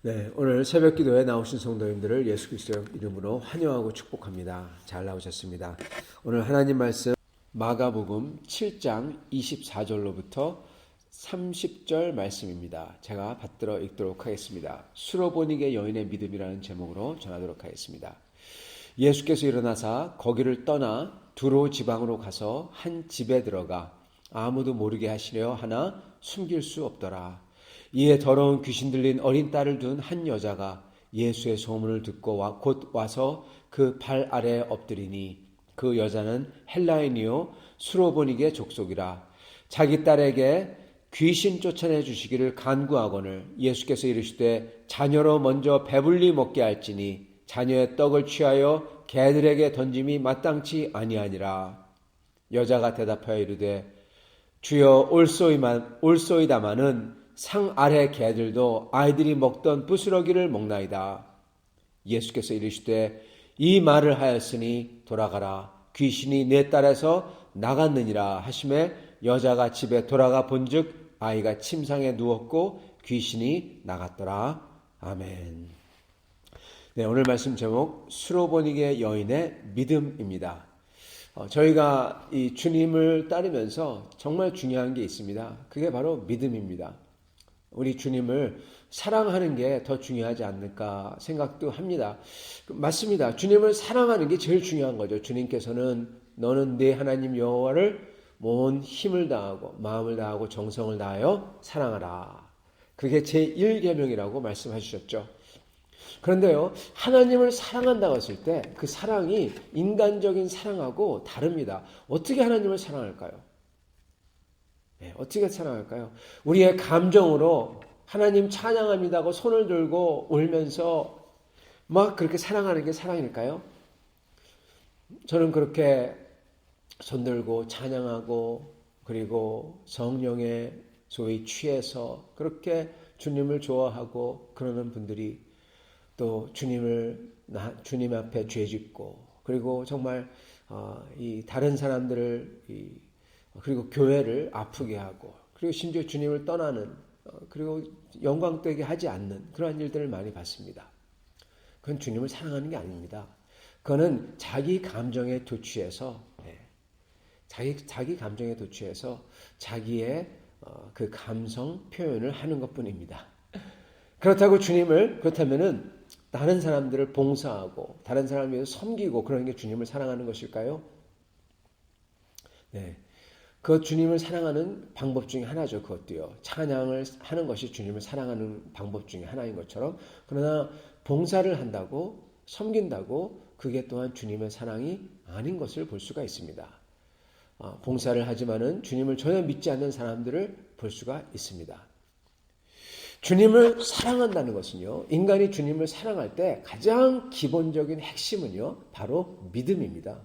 네, 오늘 새벽 기도에 나오신 성도님들을 예수 그리스도의 이름으로 환영하고 축복합니다. 잘 나오셨습니다. 오늘 하나님 말씀 마가복음 7장 24절로부터 30절 말씀입니다. 제가 받들어 읽도록 하겠습니다. 수로보니게 여인의 믿음이라는 제목으로 전하도록 하겠습니다. 예수께서 일어나사 거기를 떠나 두로 지방으로 가서 한 집에 들어가 아무도 모르게 하시려 하나 숨길 수 없더라. 이에 더러운 귀신 들린 어린 딸을 둔 한 여자가 예수의 소문을 듣고 곧 와서 그 발 아래에 엎드리니 그 여자는 헬라인이요 수로보니게 족속이라. 자기 딸에게 귀신 쫓아내 주시기를 간구하거늘 예수께서 이르시되 자녀로 먼저 배불리 먹게 할지니 자녀의 떡을 취하여 개들에게 던짐이 마땅치 아니하니라. 여자가 대답하여 이르되 주여 올소이다마는 상 아래 개들도 아이들이 먹던 부스러기를 먹나이다. 예수께서 이르시되 이 말을 하였으니 돌아가라. 귀신이 내 딸에서 나갔느니라 하시매 여자가 집에 돌아가 본즉 아이가 침상에 누웠고 귀신이 나갔더라. 아멘. 네, 오늘 말씀 제목 수로보니게 여인의 믿음입니다. 저희가 이 주님을 따르면서 정말 중요한 게 있습니다. 그게 바로 믿음입니다. 우리 주님을 사랑하는 게 더 중요하지 않을까 생각도 합니다. 맞습니다. 주님을 사랑하는 게 제일 중요한 거죠. 주님께서는 너는 네 하나님 여호와를 온 힘을 다하고 마음을 다하고 정성을 다하여 사랑하라. 그게 제1계명이라고 말씀하셨죠. 그런데요, 하나님을 사랑한다고 했을 때 그 사랑이 인간적인 사랑하고 다릅니다. 어떻게 하나님을 사랑할까요? 네, 어떻게 사랑할까요? 우리의 감정으로 하나님 찬양합니다 하고 손을 들고 울면서 막 그렇게 사랑하는 게 사랑일까요? 저는 그렇게 손 들고 찬양하고 그리고 성령에 소위 취해서 그렇게 주님을 좋아하고 그러는 분들이 또 주님 앞에 죄짓고 그리고 정말 이 다른 사람들을 그리고 교회를 아프게 하고 그리고 심지어 주님을 떠나는 그리고 영광되게 하지 않는 그러한 일들을 많이 봤습니다. 그건 주님을 사랑하는 게 아닙니다. 그거는 자기 감정에 도취해서 자기 감정에 도취해서 자기의 그 감성 표현을 하는 것뿐입니다. 그렇다면은 다른 사람들을 봉사하고 다른 사람을 위해서 섬기고 그러는 게 주님을 사랑하는 것일까요? 네. 그 주님을 사랑하는 방법 중에 하나죠. 그것도요. 찬양을 하는 것이 주님을 사랑하는 방법 중에 하나인 것처럼 그러나 봉사를 한다고 섬긴다고 그게 또한 주님의 사랑이 아닌 것을 볼 수가 있습니다. 봉사를 하지만은 주님을 전혀 믿지 않는 사람들을 볼 수가 있습니다. 주님을 사랑한다는 것은요. 인간이 주님을 사랑할 때 가장 기본적인 핵심은요. 바로 믿음입니다.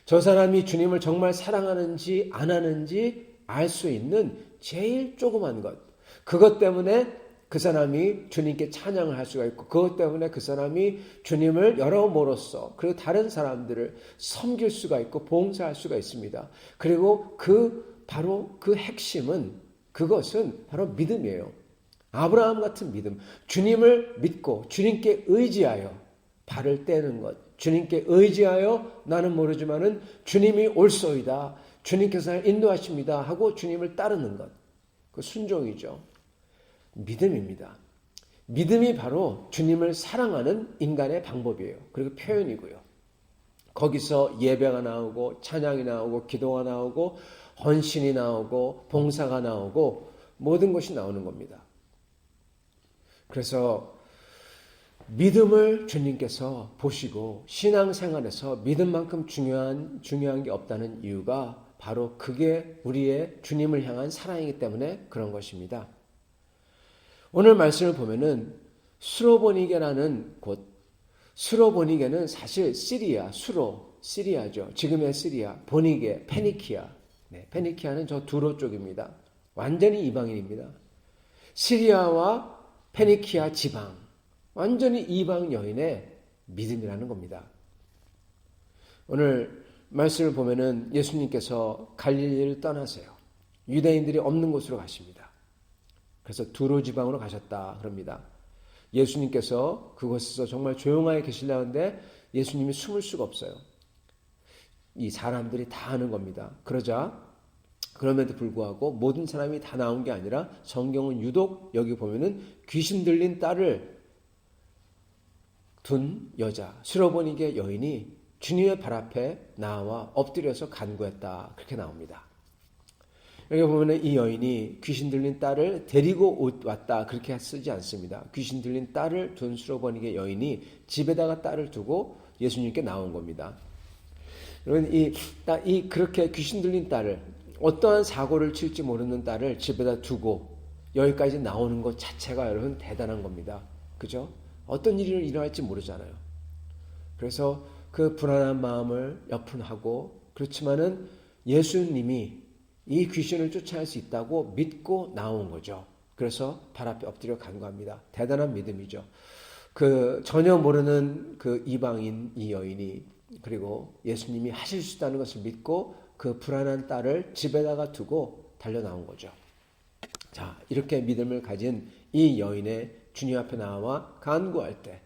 저 사람이 주님을 정말 사랑하는지 안 하는지 알 수 있는 제일 조그만 것. 그것 때문에 그 사람이 주님께 찬양을 할 수가 있고 그것 때문에 그 사람이 주님을 여러모로써 그리고 다른 사람들을 섬길 수가 있고 봉사할 수가 있습니다. 그리고 바로 그 핵심은 그것은 바로 믿음이에요. 아브라함 같은 믿음. 주님을 믿고 주님께 의지하여 발을 떼는 것. 주님께 의지하여 나는 모르지만은 주님이 올소이다. 주님께서 인도하십니다. 하고 주님을 따르는 것. 그 순종이죠. 믿음입니다. 믿음이 바로 주님을 사랑하는 인간의 방법이에요. 그리고 표현이고요. 거기서 예배가 나오고 찬양이 나오고 기도가 나오고 헌신이 나오고 봉사가 나오고 모든 것이 나오는 겁니다. 그래서 믿음을 주님께서 보시고 신앙생활에서 믿음만큼 중요한 게 없다는 이유가 바로 그게 우리의 주님을 향한 사랑이기 때문에 그런 것입니다. 오늘 말씀을 보면은 수로보니게라는 곳, 수로보니게는 사실 시리아죠. 지금의 시리아, 보니게, 페니키아. 페니키아는 저 두로 쪽입니다. 완전히 이방인입니다. 시리아와 페니키아 지방. 완전히 이방 여인의 믿음이라는 겁니다. 오늘 말씀을 보면은 예수님께서 갈릴리를 떠나세요. 유대인들이 없는 곳으로 가십니다. 그래서 두로 지방으로 가셨다 그럽니다. 예수님께서 그곳에서 정말 조용하게 계시려는데 예수님이 숨을 수가 없어요. 이 사람들이 다 하는 겁니다. 그럼에도 불구하고 모든 사람이 다 나온 게 아니라 성경은 유독 여기 보면은 귀신 들린 딸을 둔 여자, 수로보니게 여인이 주님의 발 앞에 나와 엎드려서 간구했다. 그렇게 나옵니다. 여기 보면은 이 여인이 귀신 들린 딸을 데리고 왔다. 그렇게 쓰지 않습니다. 귀신 들린 딸을 둔 수로보니게 여인이 집에다가 딸을 두고 예수님께 나온 겁니다. 여러분, 이 그렇게 귀신 들린 딸을, 어떠한 사고를 칠지 모르는 딸을 집에다 두고 여기까지 나오는 것 자체가 여러분 대단한 겁니다. 그죠? 어떤 일이 일어날지 모르잖아요. 그래서 그 불안한 마음을 여푼하고, 그렇지만은 예수님이 이 귀신을 쫓아낼 수 있다고 믿고 나온 거죠. 그래서 발 앞에 엎드려 간구합니다. 대단한 믿음이죠. 그 전혀 모르는 그 이방인 이 여인이, 그리고 예수님이 하실 수 있다는 것을 믿고 그 불안한 딸을 집에다가 두고 달려 나온 거죠. 자, 이렇게 믿음을 가진 이 여인의 주님 앞에 나와 간구할 때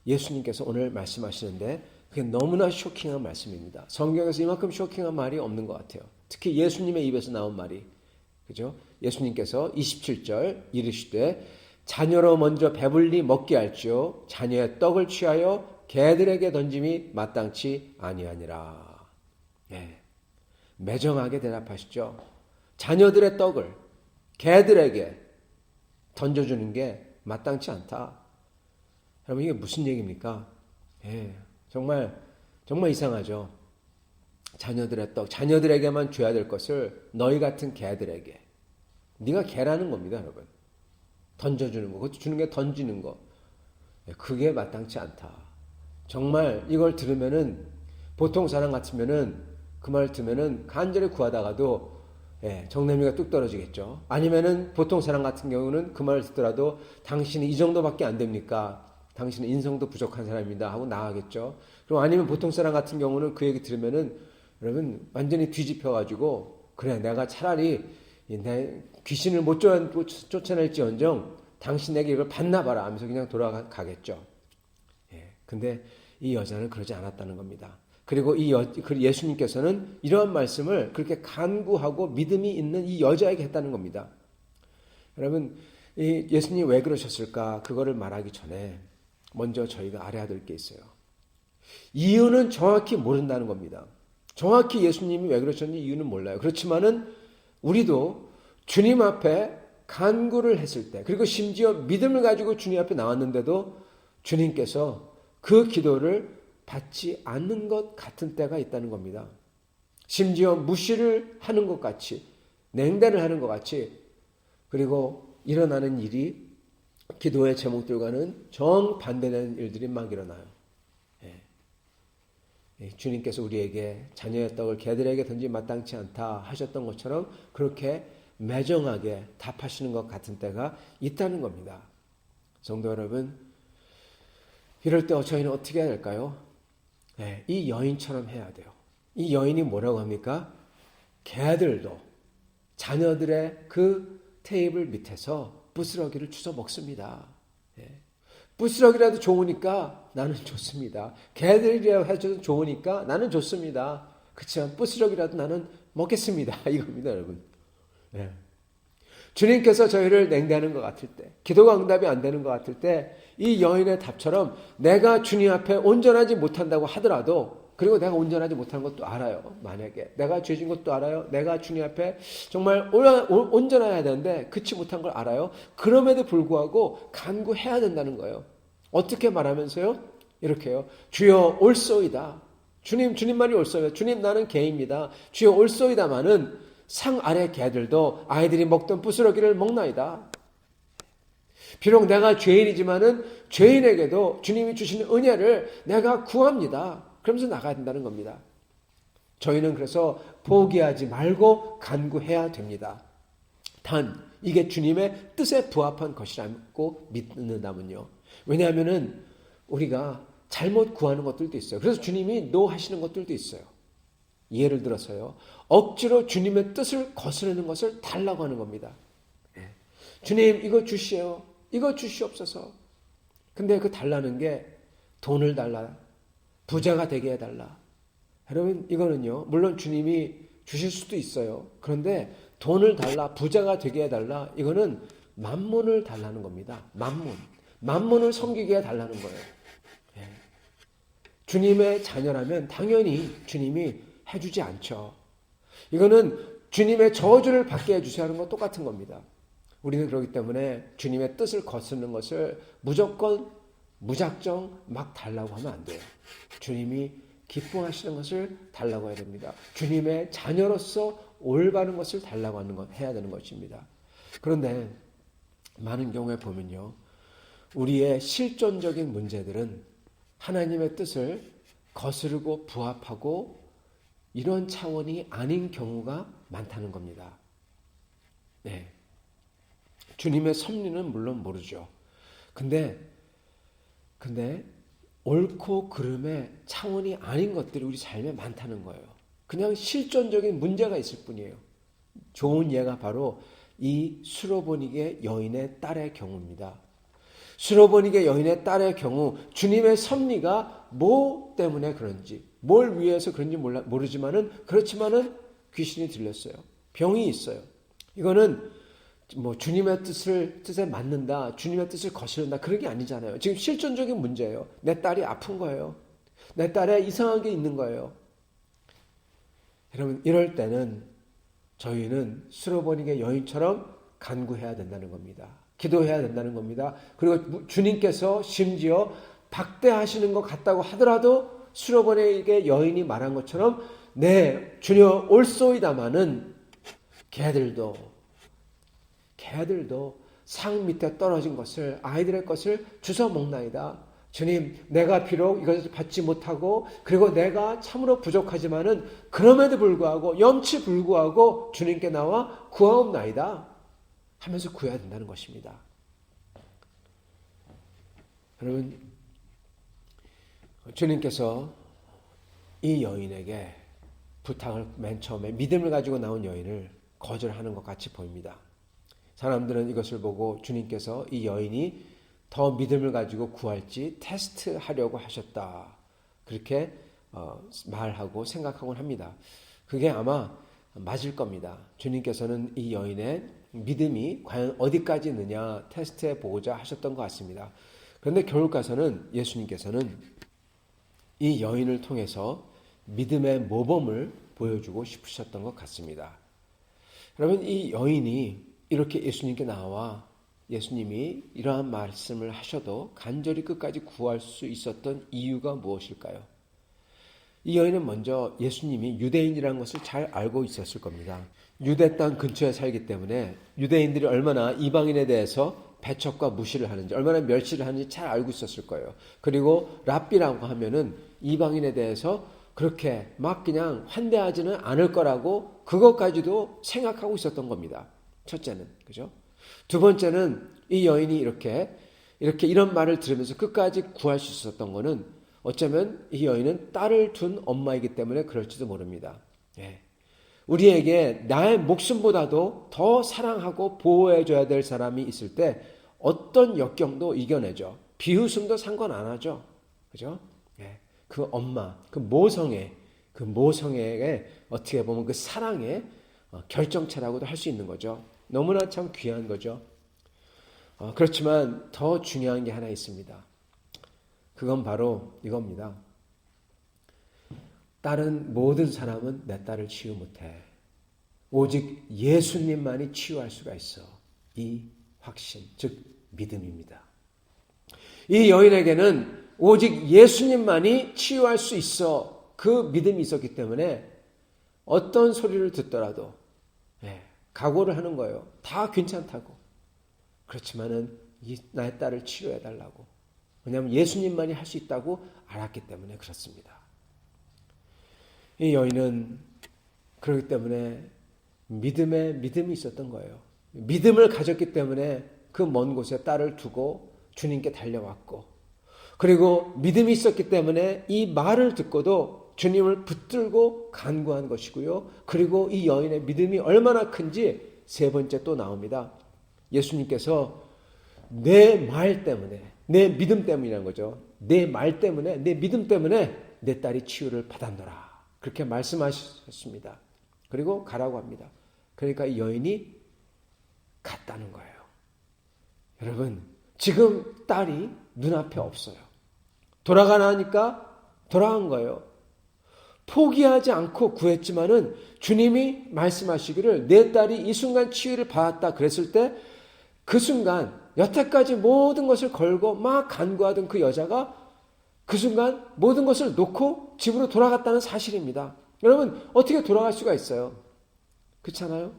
예수님께서 오늘 말씀하시는데 그게 너무나 쇼킹한 말씀입니다. 성경에서 이만큼 쇼킹한 말이 없는 것 같아요. 특히 예수님의 입에서 나온 말이, 그죠? 예수님께서 27절 이르시되 자녀로 먼저 배불리 먹게 할지요 자녀의 떡을 취하여 개들에게 던짐이 마땅치 아니하니라. 네. 매정하게 대답하시죠. 자녀들의 떡을 개들에게 던져주는 게 마땅치 않다. 여러분, 이게 무슨 얘기입니까? 예, 정말 이상하죠. 자녀들의 떡, 자녀들에게만 줘야 될 것을 너희 같은 개들에게. 네가 개라는 겁니다, 여러분. 던져주는 거, 그것도 주는 게 던지는 거. 그게 마땅치 않다. 정말 이걸 들으면은, 보통 사람 같으면은 그 말 들으면은 간절히 구하다가도 정내미가 뚝 떨어지겠죠. 아니면은 보통 사람 같은 경우는 그 말을 듣더라도 당신이 이 정도밖에 안 됩니까? 당신은 인성도 부족한 사람입니다 하고 나가겠죠. 그럼 아니면 보통 사람 같은 경우는 그 얘기 들으면은 여러분 완전히 뒤집혀가지고, 그래 내가 차라리 내 귀신을 못 쫓아낼지언정 당신에게 이걸 받나봐라 하면서 그냥 돌아가겠죠. 근데 이 여자는 그러지 않았다는 겁니다. 그리고 예수님께서는 이러한 말씀을 그렇게 간구하고 믿음이 있는 이 여자에게 했다는 겁니다. 여러분, 예수님이 왜 그러셨을까? 그거를 말하기 전에 먼저 저희가 알아야 될 게 있어요. 이유는 정확히 모른다는 겁니다. 정확히 예수님이 왜 그러셨는지 이유는 몰라요. 그렇지만은 우리도 주님 앞에 간구를 했을 때, 그리고 심지어 믿음을 가지고 주님 앞에 나왔는데도 주님께서 그 기도를 받지 않는 것 같은 때가 있다는 겁니다. 심지어 무시를 하는 것 같이, 냉대를 하는 것 같이, 그리고 일어나는 일이 기도의 제목들과는 정반대되는 일들이 막 일어나요. 주님께서 우리에게 자녀의 떡을 개들에게 던지 마땅치 않다 하셨던 것처럼 그렇게 매정하게 답하시는 것 같은 때가 있다는 겁니다. 성도 여러분, 이럴 때 저희는 어떻게 해야 될까요? 이 여인처럼 해야 돼요. 이 여인이 뭐라고 합니까? 개들도 자녀들의 그 테이블 밑에서 부스러기를 주워 먹습니다. 부스러기라도 좋으니까 나는 좋습니다. 개들이라도 해줘도 좋으니까 나는 좋습니다. 그렇지만 부스러기라도 나는 먹겠습니다. 이겁니다, 여러분. 주님께서 저희를 냉대하는 것 같을 때, 기도가 응답이 안 되는 것 같을 때, 이 여인의 답처럼 내가 주님 앞에 온전하지 못한다고 하더라도, 그리고 내가 온전하지 못한 것도 알아요. 만약에 내가 죄진 것도 알아요. 내가 주님 앞에 정말 온전해야 되는데 그치 못한 걸 알아요. 그럼에도 불구하고 간구해야 된다는 거예요. 어떻게 말하면서요? 이렇게요. 주여 올소이다. 주님만이 올소이다. 주님 나는 개입니다. 주여 올소이다마는 상 아래 개들도 아이들이 먹던 부스러기를 먹나이다. 비록 내가 죄인이지만은 죄인에게도 주님이 주시는 은혜를 내가 구합니다. 그러면서 나가야 된다는 겁니다. 저희는 그래서 포기하지 말고 간구해야 됩니다. 단 이게 주님의 뜻에 부합한 것이라고 믿는다면요. 왜냐하면은 우리가 잘못 구하는 것들도 있어요. 그래서 주님이 노 하시는 것들도 있어요. 예를 들어서요, 억지로 주님의 뜻을 거스르는 것을 달라고 하는 겁니다. 주님 이거 주시오. 이거 주시옵소서. 근데 그 달라는 게 돈을 달라, 부자가 되게 해달라. 여러분, 이거는요, 물론 주님이 주실 수도 있어요. 그런데 돈을 달라, 부자가 되게 해달라, 이거는 만몬을 달라는 겁니다. 만몬을 섬기게 해달라는 거예요. 예. 주님의 자녀라면 당연히 주님이 해주지 않죠. 이거는 주님의 저주를 받게 해주셔야 하는 건 똑같은 겁니다. 우리는 그렇기 때문에 주님의 뜻을 거스르는 것을 무작정 막 달라고 하면 안 돼요. 주님이 기뻐하시는 것을 달라고 해야 됩니다. 주님의 자녀로서 올바른 것을 달라고 하는 것, 해야 되는 것입니다. 그런데 많은 경우에 보면요, 우리의 실존적인 문제들은 하나님의 뜻을 거스르고 부합하고 이런 차원이 아닌 경우가 많다는 겁니다. 네. 주님의 섭리는 물론 모르죠. 근데 옳고 그름의 차원이 아닌 것들이 우리 삶에 많다는 거예요. 그냥 실존적인 문제가 있을 뿐이에요. 좋은 예가 바로 이 수로보니게 여인의 딸의 경우입니다. 수로보니게 여인의 딸의 경우 주님의 섭리가 뭐 때문에 그런지, 뭘 위해서 그런지 그렇지만은 귀신이 들렸어요. 병이 있어요. 이거는 뭐 주님의 뜻에 맞는다, 주님의 뜻을 거스른다, 그런 게 아니잖아요. 지금 실존적인 문제예요. 내 딸이 아픈 거예요. 내 딸에 이상한 게 있는 거예요. 여러분, 이럴 때는 저희는 수로보니게 여인처럼 간구해야 된다는 겁니다. 기도해야 된다는 겁니다. 그리고 주님께서 심지어 박대하시는 것 같다고 하더라도 수로보니게 여인이 말한 것처럼 네, 주여 올소이다마는 걔들도 상 밑에 떨어진 것을, 아이들의 것을 주워 먹나이다. 주님, 내가 비록 이것을 받지 못하고 그리고 내가 참으로 부족하지만은 그럼에도 불구하고 염치 불구하고 주님께 나와 구하옵나이다 하면서 구해야 된다는 것입니다. 여러분, 주님께서 이 여인에게 부탁을 맨 처음에 믿음을 가지고 나온 여인을 거절하는 것 같이 보입니다. 사람들은 이것을 보고 주님께서 이 여인이 더 믿음을 가지고 구할지 테스트하려고 하셨다, 그렇게 말하고 생각하곤 합니다. 그게 아마 맞을 겁니다. 주님께서는 이 여인의 믿음이 과연 어디까지 있느냐 테스트해 보고자 하셨던 것 같습니다. 그런데 결국 가서는 예수님께서는 이 여인을 통해서 믿음의 모범을 보여주고 싶으셨던 것 같습니다. 여러분, 이 여인이 이렇게 예수님께 나와 예수님이 이러한 말씀을 하셔도 간절히 끝까지 구할 수 있었던 이유가 무엇일까요? 이 여인은 먼저 예수님이 유대인이라는 것을 잘 알고 있었을 겁니다. 유대 땅 근처에 살기 때문에 유대인들이 얼마나 이방인에 대해서 배척과 무시를 하는지, 얼마나 멸시를 하는지 잘 알고 있었을 거예요. 그리고 랍비라고 하면은 이방인에 대해서 그렇게 막 그냥 환대하지는 않을 거라고 그것까지도 생각하고 있었던 겁니다. 첫째는, 그죠? 두 번째는 이 여인이 이렇게 이런 말을 들으면서 끝까지 구할 수 있었던 거는 어쩌면 이 여인은 딸을 둔 엄마이기 때문에 그럴지도 모릅니다. 예. 우리에게 나의 목숨보다도 더 사랑하고 보호해줘야 될 사람이 있을 때 어떤 역경도 이겨내죠. 비웃음도 상관 안 하죠. 그죠? 예. 그 엄마, 그 모성애에 어떻게 보면 그 사랑의 결정체라고도 할 수 있는 거죠. 너무나 참 귀한 거죠. 그렇지만 더 중요한 게 하나 있습니다. 그건 바로 이겁니다. 다른 모든 사람은 내 딸을 치유 못해. 오직 예수님만이 치유할 수가 있어. 이 확신, 즉 믿음입니다. 이 여인에게는 오직 예수님만이 치유할 수 있어. 그 믿음이 있었기 때문에 어떤 소리를 듣더라도 각오를 하는 거예요. 다 괜찮다고. 그렇지만은 나의 딸을 치료해달라고. 왜냐하면 예수님만이 할 수 있다고 알았기 때문에 그렇습니다. 이 여인은 그렇기 때문에 믿음이 있었던 거예요. 믿음을 가졌기 때문에 그 먼 곳에 딸을 두고 주님께 달려왔고, 그리고 믿음이 있었기 때문에 이 말을 듣고도 주님을 붙들고 간구한 것이고요. 그리고 이 여인의 믿음이 얼마나 큰지 세 번째 또 나옵니다. 예수님께서 내 말 때문에, 내 믿음 때문이라는 거죠. 내 말 때문에, 내 믿음 때문에 내 딸이 치유를 받았노라. 그렇게 말씀하셨습니다. 그리고 가라고 합니다. 그러니까 이 여인이 갔다는 거예요. 여러분, 지금 딸이 눈앞에 없어요. 돌아가라니까 돌아간 거예요. 포기하지 않고 구했지만은 주님이 말씀하시기를 내 딸이 이 순간 치유를 받았다 그랬을 때 그 순간 여태까지 모든 것을 걸고 막 간구하던 그 여자가 그 순간 모든 것을 놓고 집으로 돌아갔다는 사실입니다. 여러분, 어떻게 돌아갈 수가 있어요? 그렇잖아요?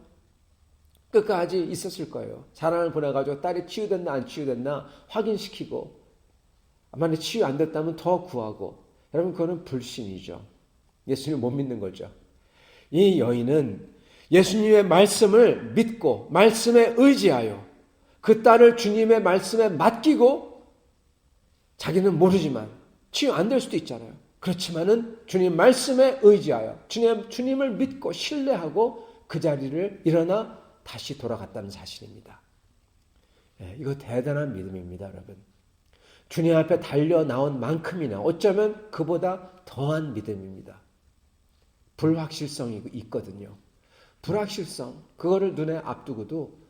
끝까지 있었을 거예요. 사람을 보내가지고 딸이 치유됐나 안 치유됐나 확인시키고, 만약 치유 안 됐다면 더 구하고. 여러분, 그거는 불신이죠. 예수님 못 믿는 거죠. 이 여인은 예수님의 말씀을 믿고 말씀에 의지하여 그 딸을 주님의 말씀에 맡기고, 자기는 모르지만 치유 안 될 수도 있잖아요. 그렇지만은 주님 말씀에 의지하여 주님을 믿고 신뢰하고 그 자리를 일어나 다시 돌아갔다는 사실입니다. 이거 대단한 믿음입니다, 여러분. 주님 앞에 달려 나온 만큼이나 어쩌면 그보다 더한 믿음입니다. 불확실성이 있거든요. 불확실성, 그거를 눈에 앞두고도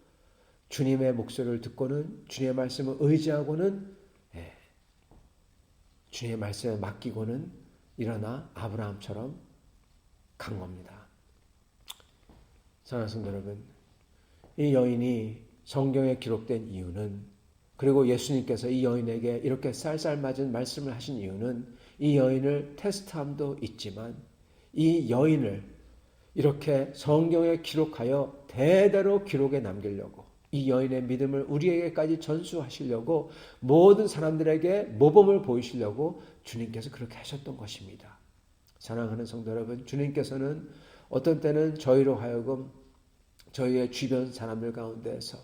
주님의 목소리를 듣고는 주님의 말씀을 의지하고는 주님의 말씀에 맡기고는 일어나 아브라함처럼 간 겁니다. 사랑하는 성도 여러분, 이 여인이 성경에 기록된 이유는, 그리고 예수님께서 이 여인에게 이렇게 쌀쌀맞은 말씀을 하신 이유는 이 여인을 테스트함도 있지만 이 여인을 이렇게 성경에 기록하여 대대로 기록에 남기려고, 이 여인의 믿음을 우리에게까지 전수하시려고, 모든 사람들에게 모범을 보이시려고 주님께서 그렇게 하셨던 것입니다. 사랑하는 성도 여러분, 주님께서는 어떤 때는 저희로 하여금 저희의 주변 사람들 가운데에서,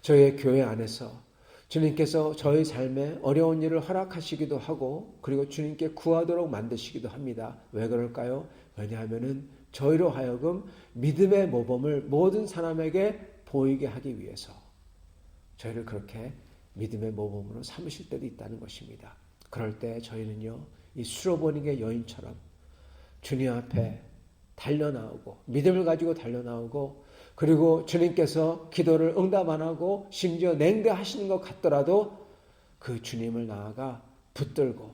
저희의 교회 안에서 주님께서 저희 삶에 어려운 일을 허락하시기도 하고, 그리고 주님께 구하도록 만드시기도 합니다. 왜 그럴까요? 왜냐하면은 저희로 하여금 믿음의 모범을 모든 사람에게 보이게 하기 위해서 저희를 그렇게 믿음의 모범으로 삼으실 때도 있다는 것입니다. 그럴 때 저희는요, 이 수로보니게 여인처럼 주님 앞에 달려나오고, 믿음을 가지고 달려나오고, 그리고 주님께서 기도를 응답 안 하고 심지어 냉대하시는 것 같더라도 그 주님을 나아가 붙들고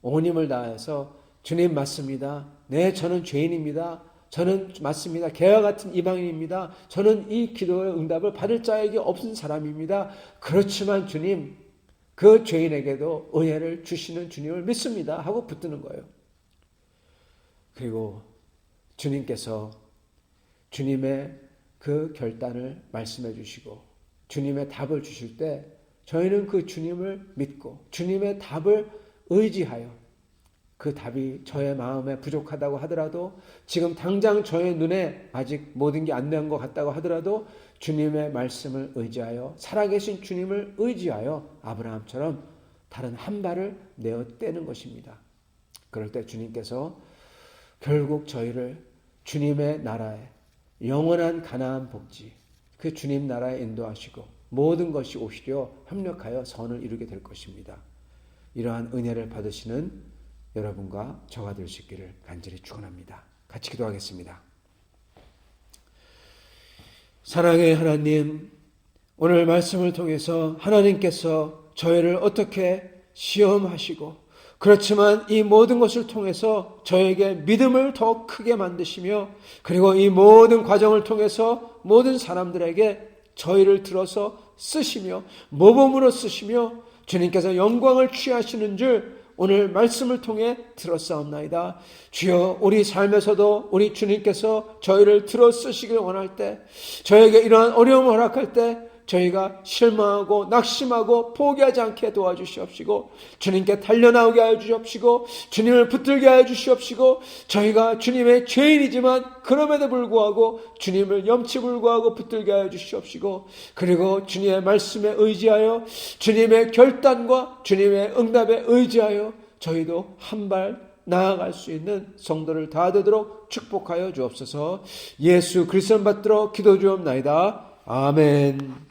온 힘을 다해서 주님 맞습니다. 네, 저는 죄인입니다. 저는 맞습니다. 개와 같은 이방인입니다. 저는 이 기도의 응답을 받을 자에게 없는 사람입니다. 그렇지만 주님, 그 죄인에게도 은혜를 주시는 주님을 믿습니다 하고 붙드는 거예요. 그리고 주님께서 주님의 그 결단을 말씀해 주시고 주님의 답을 주실 때 저희는 그 주님을 믿고 주님의 답을 의지하여, 그 답이 저의 마음에 부족하다고 하더라도, 지금 당장 저의 눈에 아직 모든 게 안 된 것 같다고 하더라도 주님의 말씀을 의지하여, 살아계신 주님을 의지하여 아브라함처럼 다른 한 발을 내어 떼는 것입니다. 그럴 때 주님께서 결국 저희를 주님의 나라에, 영원한 가나안 복지, 그 주님 나라에 인도하시고 모든 것이 오히려 협력하여 선을 이루게 될 것입니다. 이러한 은혜를 받으시는 여러분과 저가 될 수 있기를 간절히 축원합니다. 같이 기도하겠습니다. 사랑의 하나님, 오늘 말씀을 통해서 하나님께서 저희를 어떻게 시험하시고, 그렇지만 이 모든 것을 통해서 저에게 믿음을 더 크게 만드시며, 그리고 이 모든 과정을 통해서 모든 사람들에게 저희를 들어서 쓰시며 모범으로 쓰시며 주님께서 영광을 취하시는 줄 오늘 말씀을 통해 들었사옵나이다. 주여, 우리 삶에서도 우리 주님께서 저희를 들어 쓰시길 원할 때, 저에게 이러한 어려움을 허락할 때 저희가 실망하고 낙심하고 포기하지 않게 도와주시옵시고, 주님께 달려나오게 하여 주시옵시고, 주님을 붙들게 하여 주시옵시고, 저희가 주님의 죄인이지만 그럼에도 불구하고 주님을 염치불구하고 붙들게 하여 주시옵시고, 그리고 주님의 말씀에 의지하여 주님의 결단과 주님의 응답에 의지하여 저희도 한 발 나아갈 수 있는 성도를 다 되도록 축복하여 주옵소서. 예수 그리스도를 받들어 기도 주옵나이다. 아멘.